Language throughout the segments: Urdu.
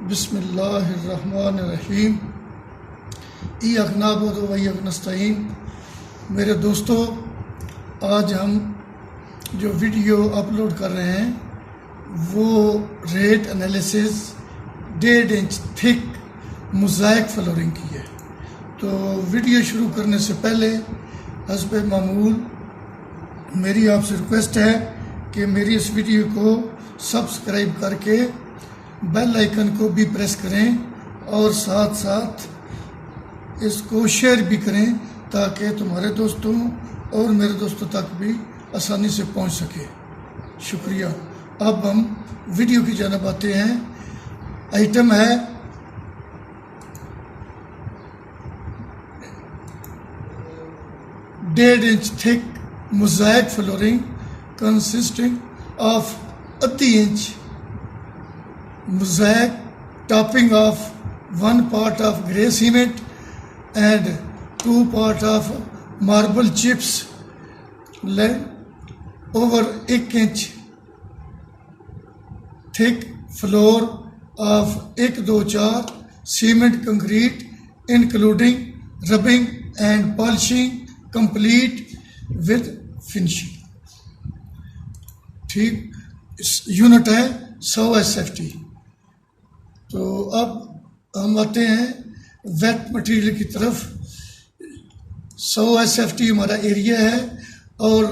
بسم اللہ الرحمن الرحیم۔ ایاک نعبد و ایاک نستعین۔ میرے دوستو، آج ہم جو ویڈیو اپلوڈ کر رہے ہیں وہ ریٹ انالیسز 1.5 انچ تھک موزائک فلورنگ کی ہے۔ تو ویڈیو شروع کرنے سے پہلے حسب معمول میری آپ سے ریکویسٹ ہے کہ میری اس ویڈیو کو سبسکرائب کر کے بیل آئیکن کو بھی پریس کریں اور ساتھ ساتھ اس کو شیئر بھی کریں تاکہ تمہارے دوستوں اور میرے دوستوں تک بھی آسانی سے پہنچ سکے۔ شکریہ۔ اب ہم ویڈیو کی جانب آتے ہیں۔ آئٹم ہے ڈیڑھ انچ تھک موزائک flooring consisting of 1/2 inch mosaic topping of 1 part of grey cement and 2 part of marble chips laid over 1 inch thick floor of 1-2-4 cement concrete including rubbing and polishing complete with finishing۔ ٹھیک، یونٹ ہے 100 SFT۔ تو اب ہم آتے ہیں ویٹ مٹیریل کی طرف۔ 100 SFT ہمارا ایریا ہے اور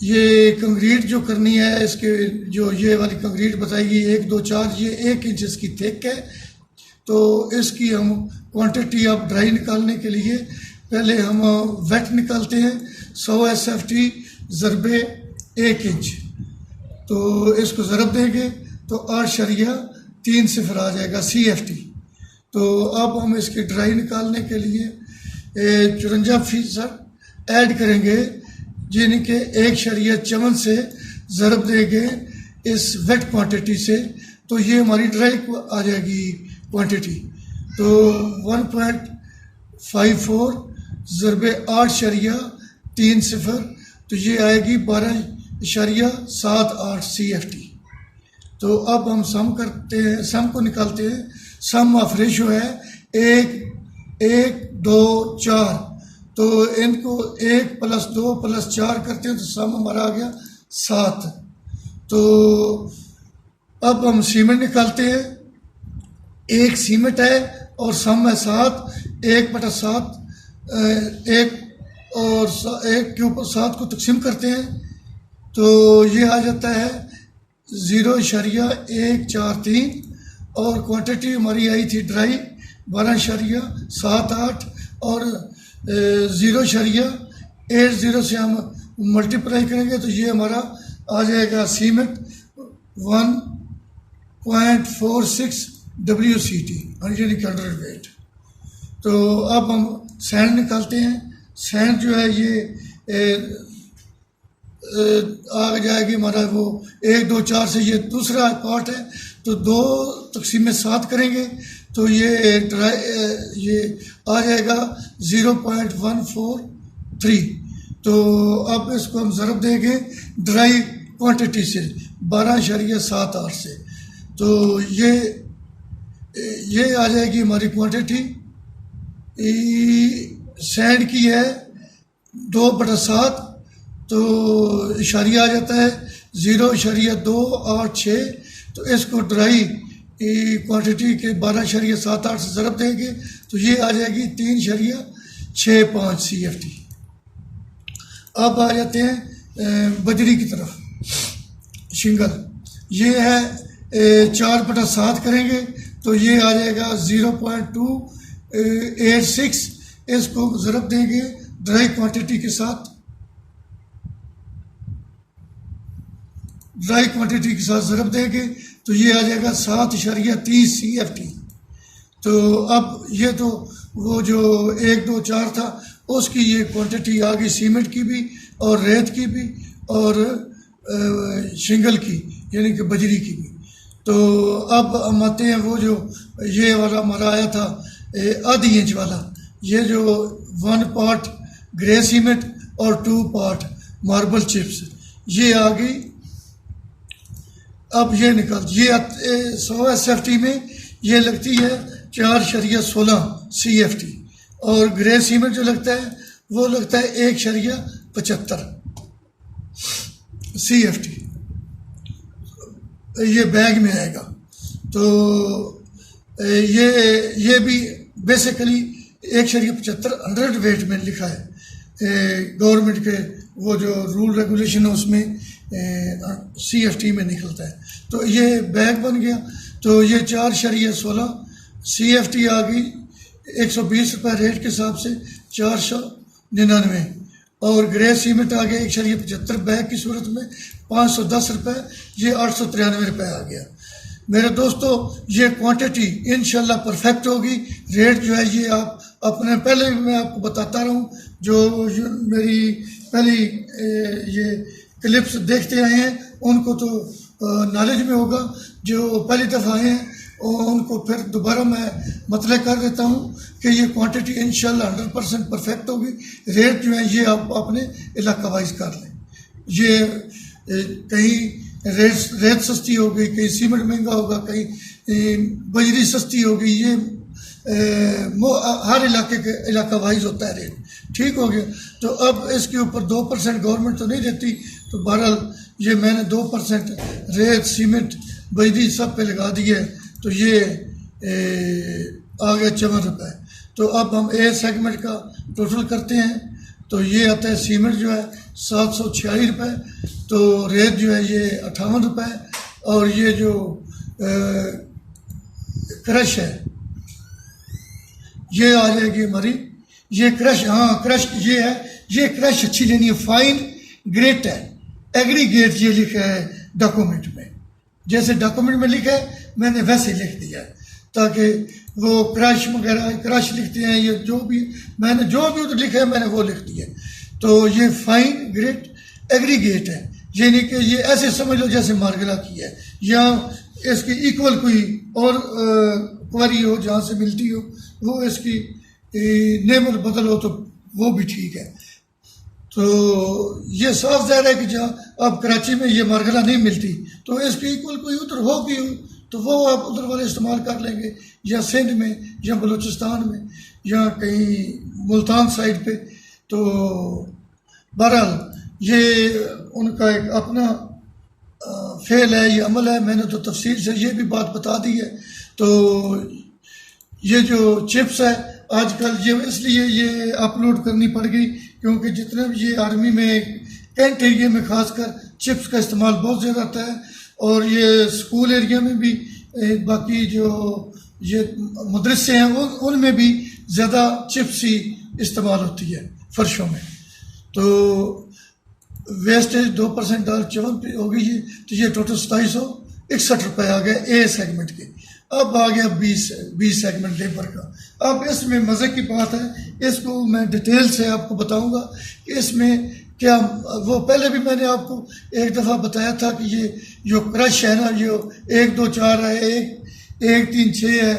یہ کنکریٹ جو کرنی ہے، اس کے جو یہ والی کنکریٹ بتائی گئی 1-2-4، یہ 1 انچ اس کی تھک ہے۔ تو اس کی ہم کوانٹٹی اب ڈرائی نکالنے کے لیے پہلے ہم ویٹ نکالتے ہیں۔ 100 SFT ضربے 1 انچ، تو اس کو ضرب دیں گے تو 8.30 آ جائے گا CFT۔ تو اب ہم اس کی ڈرائی نکالنے کے لیے 54% ایڈ کریں گے، یعنی کہ 1.54 سے ضرب دیں گے اس ویٹ کوانٹٹی سے، تو یہ ہماری ڈرائی آ جائے گی کوانٹٹی۔ تو 1.54 ضربے 8.30، تو یہ آئے گی 12.78 CFT۔ تو اب ہم سم کرتے ہیں، سم کو نکالتے ہیں۔ سم آف ریشو ہے 1-1-2-4، تو ان کو 1 + 2 + 4 کرتے ہیں تو سم ہمارا آ گیا 7۔ تو اب ہم سیمنٹ نکالتے ہیں۔ 1 سیمنٹ ہے اور سم ہے 7، 1/7، 1 اور 1 کے اوپر 7 کو تقسیم کرتے ہیں تو یہ آ جاتا ہے 0.143، اور کوانٹٹی ہماری آئی تھی ڈرائی 12.78، اور 0.80 سے ہم ملٹیپلائی کریں گے تو یہ ہمارا آ جائے گا سیمنٹ 1.46 WCT، یعنی کہ 100 ویٹ۔ تو اب ہم سینڈ نکالتے ہیں۔ سینڈ جو ہے یہ آ جائے گی ہمارا وہ 1-2-4 سے، یہ دوسرا پارٹ ہے تو 2/7 کریں گے تو یہ آ جائے گا 0.143۔ تو اب اس کو ہم ضرب دیں گے ڈرائی کوانٹٹی سے 12.78 سے، تو یہ آ جائے گی ہماری کوانٹٹی سینڈ کی ہے 2/7، تو اشاریہ آ جاتا ہے 0.286۔ تو اس کو ڈرائی کوانٹٹی کے 12.78 سے ضرب دیں گے تو یہ آ جائے گی 3.65 CFT۔ اب آ جاتے ہیں بجری کی طرف۔ شنگل یہ ہے 4/7 کریں گے تو یہ آ جائے گا 0.286۔ اس کو ضرب دیں گے ڈرائی کوانٹٹی کے ساتھ، ضرب دیں گے تو یہ آ جائے گا 7.30 CFT۔ تو اب یہ تو وہ جو 1-2-4 تھا اس کی یہ کوانٹٹی آ گئی، سیمنٹ کی بھی اور ریت کی بھی اور شنگل کی یعنی کہ بجری کی بھی۔ تو اب ہم آتے ہیں وہ جو یہ والا ہمارا آیا تھا 1/2 انچ والا، یہ جو 1 پارٹ گرے سیمنٹ اور 2 پارٹ ماربل چپس، یہ آ گئی اب یہ نکال یہ 100 SFT میں یہ لگتی ہے 4.16 CFT، اور گرے سیمنٹ جو لگتا ہے وہ لگتا ہے 1.75 CFT، یہ بیگ میں آئے گا۔ تو یہ بھی بیسیکلی 1.75 100 ویٹ میں لکھا ہے گورنمنٹ کے وہ جو رول ریگولیشن ہے اس میں CFT میں نکلتا ہے۔ تو یہ بیگ بن گیا، تو یہ 4.16 CFT آ گئی 120 روپے ریٹ کے حساب سے 499، اور گرے سیمنٹ آ گیا 1.75 بیگ کی صورت میں 510 روپے، یہ 893 روپے آ گیا۔ میرے دوستو یہ کوانٹٹی انشاءاللہ پرفیکٹ ہوگی، ریٹ جو ہے یہ آپ اپنے پہلے میں آپ کو بتاتا رہوں، جو میری پہلی یہ کلپس دیکھتے آئے ہیں ان کو تو نالج میں ہوگا، جو پہلی دفعہ آئے ہیں ان کو پھر دوبارہ میں مطلع کر دیتا ہوں کہ یہ کوانٹٹی انشاءاللہ 100% پرفیکٹ ہوگی۔ ریٹ جو ہے یہ آپ اپنے علاقہ وائز کر لیں، یہ کہیں ریت سستی ہو گئی، کہیں سیمنٹ مہنگا ہوگا، کہیں بجری سستی ہوگی، یہ ہر علاقے کے علاقہ وائز ہوتا ہے ریٹ، ٹھیک ہو گیا۔ تو اب اس کے اوپر 2% گورنمنٹ تو نہیں دیتی، تو بہرحال یہ میں نے 2% ریت سیمنٹ بجری سب پہ لگا دی ہے، تو یہ آ گیا 54 روپے۔ تو اب ہم اے سیگمنٹ کا ٹوٹل کرتے ہیں، تو یہ آتا ہے سیمنٹ جو ہے 746 روپے، تو ریت جو ہے یہ 58 روپے، اور یہ جو کرش ہے یہ آ جائے گی ہماری، یہ کرش، ہاں کرش یہ ہے، یہ کرش اچھی لینی ہے، فائن گریٹ ہے، ایگریگیٹ یہ لکھا ہے ڈاکومنٹ میں، جیسے ڈاکومنٹ میں لکھا ہے میں نے ویسے لکھ دیا ہے، تاکہ وہ کرش وغیرہ کرش لکھتے ہیں، یہ جو بھی میں نے جو بھی ادھر لکھا ہے میں نے وہ لکھ دیا۔ تو یہ فائن گریٹ ایگریگیٹ ہے، یعنی کہ یہ ایسے سمجھ لو جیسے مارگلا کی ہے، یا اس کی ایکول کوئی اور کواری ہو جہاں سے ملتی ہو، وہ اس کی نیم بدل ہو تو وہ بھی ٹھیک ہے۔ تو یہ صاف ظاہر ہے کہ جہاں اب کراچی میں یہ مارگلا نہیں ملتی تو اس کی ایکول کوئی ادھر ہوگی تو وہ آپ ادھر والے استعمال کر لیں گے، یا سندھ میں یا بلوچستان میں یا کہیں ملتان سائڈ پہ۔ تو بہرحال یہ ان کا ایک اپنا فعل ہے، یہ عمل ہے، میں نے تو تفصیل سے یہ بھی بات بتا دی ہے۔ تو یہ جو چپس ہے آج کل یہ اس لیے یہ اپلوڈ کرنی پڑ گئی کیونکہ جتنے بھی یہ آرمی میں کینٹ ایریا میں خاص کر چپس کا استعمال بہت زیادہ ہوتا ہے، اور یہ اسکول ایریا میں بھی، باقی جو یہ مدرسے ہیں ان میں بھی زیادہ چپس ہی استعمال ہوتی ہے فرشوں میں۔ تو ویسٹیج 2% ڈال 54 ہو گئی ہے، تو یہ ٹوٹل 2761 روپے آ گئے اے سیگمنٹ کے۔ اب آ گیا 20 سیگمنٹ لیبر کا۔ اب اس میں مزے کی بات ہے، اس کو میں ڈیٹیل سے آپ کو بتاؤں گا کہ اس میں کیا، وہ پہلے بھی میں نے آپ کو ایک دفعہ بتایا تھا کہ یہ جو کرش ہے نا، یہ 1 2 4 ہے، 1 3 6 ہے،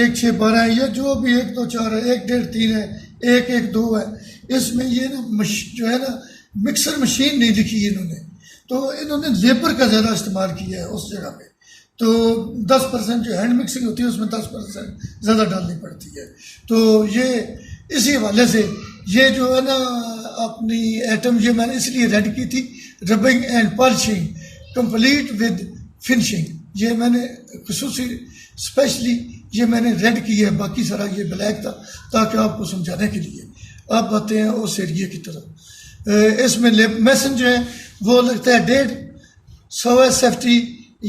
1 6 12 ہے، یا جو بھی 1 2 4 ہے، 1 1.5 3 ہے، 1 1 2 ہے، اس میں یہ نا جو ہے نا مکسر مشین نہیں لکھی انہوں نے، تو انہوں نے لیبر کا زیادہ استعمال کیا ہے اس جگہ پہ۔ تو 10% جو ہینڈ مکسنگ ہوتی ہے اس میں 10% زیادہ ڈالنی پڑتی ہے۔ تو یہ اسی حوالے سے یہ جو ہے نا اپنی ایٹم یہ میں نے اس لیے ریڈ کی تھی، ربنگ and polishing complete with finishing, یہ میں نے خصوصی اسپیشلی یہ میں نے ریڈ کی ہے، باقی سارا یہ بلیک تھا تاکہ آپ کو سمجھانے کے لیے۔ اب آتے ہیں اس ایریے کی طرف۔ اس میں میسن جو ہے وہ لگتا ہے 150 SFT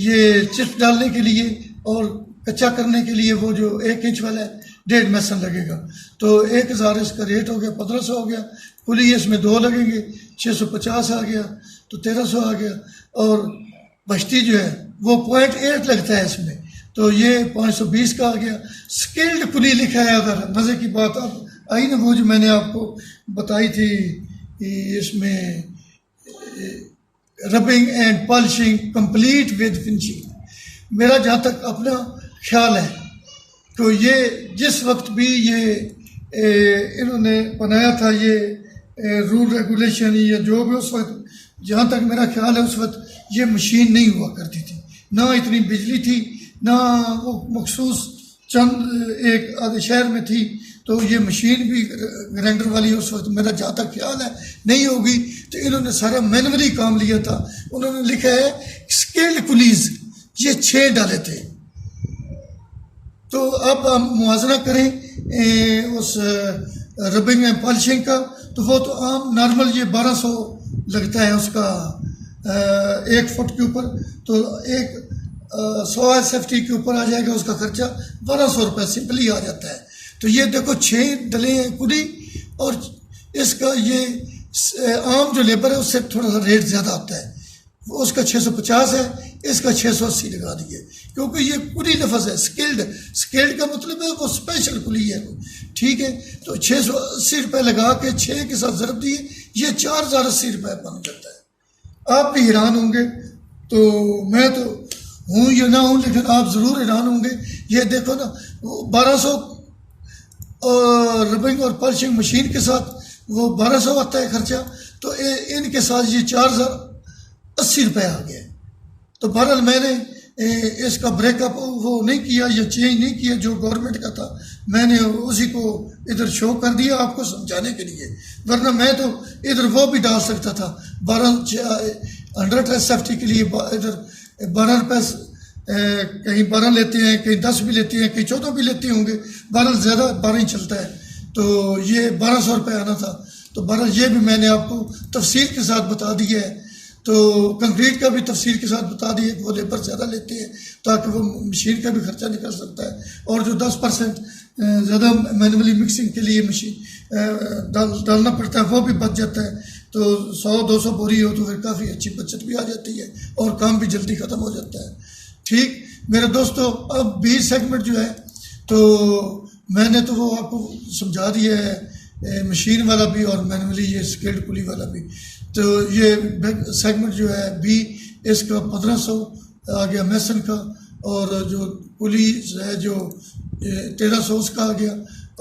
یہ چپس ڈالنے کے لیے، اور کچا کرنے کے لیے وہ جو 1 انچ والا ہے 1.5 میسن لگے گا، تو 1000 اس کا ریٹ ہو گیا، 1500 ہو گیا، کلی اس میں 2 لگیں گے، 650 آ گیا، تو 1300 آ گیا، اور بشتی جو ہے وہ 0.8 لگتا ہے اس میں، تو یہ 520 کا آ گیا۔ سکلڈ کلی لکھا ہے اگر مزے کی بات اب آئی نا، وہ جو میں نے آپ کو بتائی تھی اس میں ربنگ and polishing complete with finishing, میرا جہاں تک اپنا خیال ہے تو یہ جس وقت بھی یہ انہوں نے بنایا تھا یہ رول ریگولیشن یا جو بھی اس وقت جہاں تک میرا خیال ہے اس وقت یہ مشین نہیں ہوا کرتی تھی، نہ اتنی بجلی تھی، نہ وہ مخصوص چند ایک آدھے شہر میں تھی، تو یہ مشین بھی گرینڈر والی اس وقت میرا جہاں تک خیال ہے نہیں ہوگی، تو انہوں نے سارا مینولی کام لیا تھا. انہوں نے لکھا ہے اسکلڈ کلیز، یہ 6 ڈالے تھے. تو اب ہم موازنہ کریں اس ربنگ اینڈ پالشنگ کا، تو وہ تو عام نارمل یہ 1200 لگتا ہے اس کا 1 فٹ کے اوپر، تو 100 SFT کے اوپر آ جائے گا اس کا خرچہ 1200 روپے سمپلی آ جاتا ہے. تو یہ دیکھو 6 ڈلے ہیں کلی، اور اس کا یہ عام جو لیبر ہے اس سے تھوڑا سا ریٹ زیادہ ہوتا ہے، اس کا 650 ہے، اس کا 680 لگا دیے، کیونکہ یہ کلی لفظ ہے. اسکلڈ کا مطلب ہے وہ اسپیشل کلی ہے، ٹھیک ہے. تو 680 روپے لگا کے 6 کے ساتھ ضرب دیے، یہ 4080 روپے بن جاتا ہے. آپ بھی حیران ہوں گے، تو میں تو ہوں یا نہ ہوں لیکن آپ ضرور حیران ہوں گے. یہ دیکھو نا 1200 اور ربنگ اور پالشنگ مشین کے ساتھ وہ 1200 آتا ہے خرچہ، تو ان کے ساتھ یہ 4080 روپے آ گیا. تو بہرحال میں نے اس کا بریک اپ وہ نہیں کیا یا چینج نہیں کیا جو گورنمنٹ کا تھا، میں نے اسی کو ادھر شو کر دیا آپ کو سمجھانے کے لیے، ورنہ میں تو ادھر وہ بھی ڈال سکتا تھا 100 SFT کے لیے ادھر 12 روپے، کہیں 12 لیتے ہیں، کہیں 10 بھی لیتے ہیں، کہیں 14 بھی لیتے ہوں گے، بہرحال زیادہ 12 ہی چلتا ہے. تو یہ 1200 روپے آنا تھا. تو بہرحال یہ بھی میں نے آپ کو تفصیل کے ساتھ بتا دیا ہے. تو کنکریٹ کا بھی تفصیل کے ساتھ بتا دیے کہ وہ لیبر زیادہ لیتے ہیں تاکہ وہ مشین کا بھی خرچہ نکل سکتا ہے، اور جو 10% زیادہ مینولی مکسنگ کے لیے مشین ڈالنا پڑتا ہے وہ بھی بچ جاتا ہے. تو 100-200 بوری ہو تو پھر کافی اچھی بچت بھی آ جاتی ہے اور کام بھی جلدی ختم ہو جاتا ہے. ٹھیک میرے دوستو، اب B سیگمنٹ جو ہے تو میں نے تو وہ آپ کو سمجھا دیا ہے، مشین والا بھی اور مینولی یہ اسکلڈ کلی والا بھی. تو یہ سیگمنٹ جو ہے B، اس کا 1500 آ گیا میسن کا، اور جو کلی ہے جو 1300 اس کا آ گیا،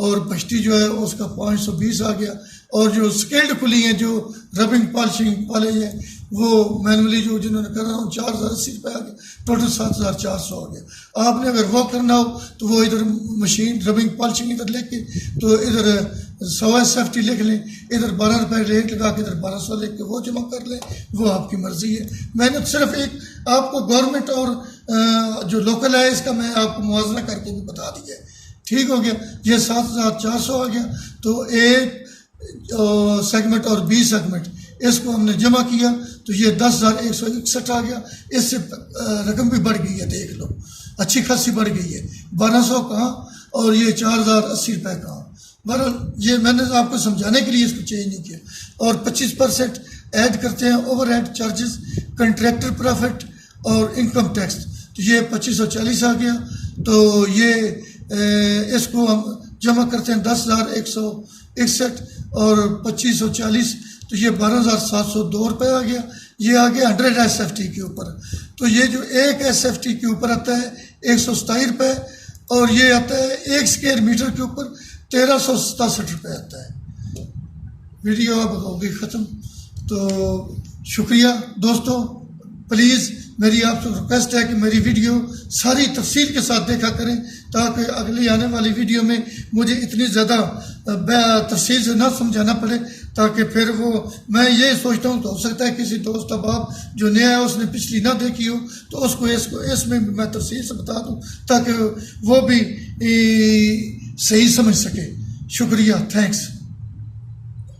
اور بشتی جو ہے اس کا 520 آ گیا، اور جو اسکلڈ کلی ہیں جو ربنگ پالشنگ والے ہیں وہ مینولی جو جنہوں نے کرنا ہو 4080 روپے آ گیا، ٹوٹل 7400 آ گیا. آپ نے اگر وہ کرنا ہو تو وہ ادھر مشین ربنگ پالشنگ ادھر لکھ کے، تو ادھر 100 SFT لکھ لیں، ادھر 12 روپے ریٹ لگا کے ادھر 1200 لکھ کے وہ جمع کر لیں، وہ آپ کی مرضی ہے. میں نے صرف ایک آپ کو گورنمنٹ اور جو لوکل ہے اس کا میں آپ کو موازنہ کر کے بھی بتا دیا ہے. ٹھیک ہو گیا، یہ 7400 آ گیا. تو ایک سیگمنٹ اور B سیگمنٹ اس کو ہم نے جمع کیا تو یہ 10,161 آ گیا. اس سے رقم بھی بڑھ گئی ہے، دیکھ لو اچھی خاصی بڑھ گئی ہے. 1200 کہاں اور یہ 4080 روپے کہاں. بہرحال یہ میں نے آپ کو سمجھانے کے لیے اس کو چینج نہیں کیا. اور 25% ایڈ کرتے ہیں overhead charges, contractor profit اور انکم ٹیکس، تو یہ 2540 آ گیا. تو یہ اس کو ہم جمع کرتے ہیں 10,161 اور 2540، تو یہ 12,702 روپے آ گیا. یہ آ گیا 100 SFT کے اوپر. تو یہ جو ایک SFT کے اوپر آتا ہے 127 روپے، اور یہ آتا ہے 1 اسکوائر میٹر کے اوپر 1367 روپے آتا ہے. ویڈیو اب ہوگی ختم. تو شکریہ دوستوں، پلیز میری آپ سے ریکویسٹ ہے کہ میری ویڈیو ساری تفصیل کے ساتھ دیکھا کریں تاکہ اگلی آنے والی ویڈیو میں مجھے اتنی زیادہ تفصیل سے نہ سمجھانا پڑے، تاکہ پھر وہ میں یہ سوچتا ہوں تو ہو سکتا ہے کسی دوست احباب جو نیا ہے اس نے پچھلی نہ دیکھی ہو تو اس کو اس میں میں تفصیل سے بتا دوں تاکہ وہ بھی صحیح سمجھ سکے. شکریہ، تھینکس.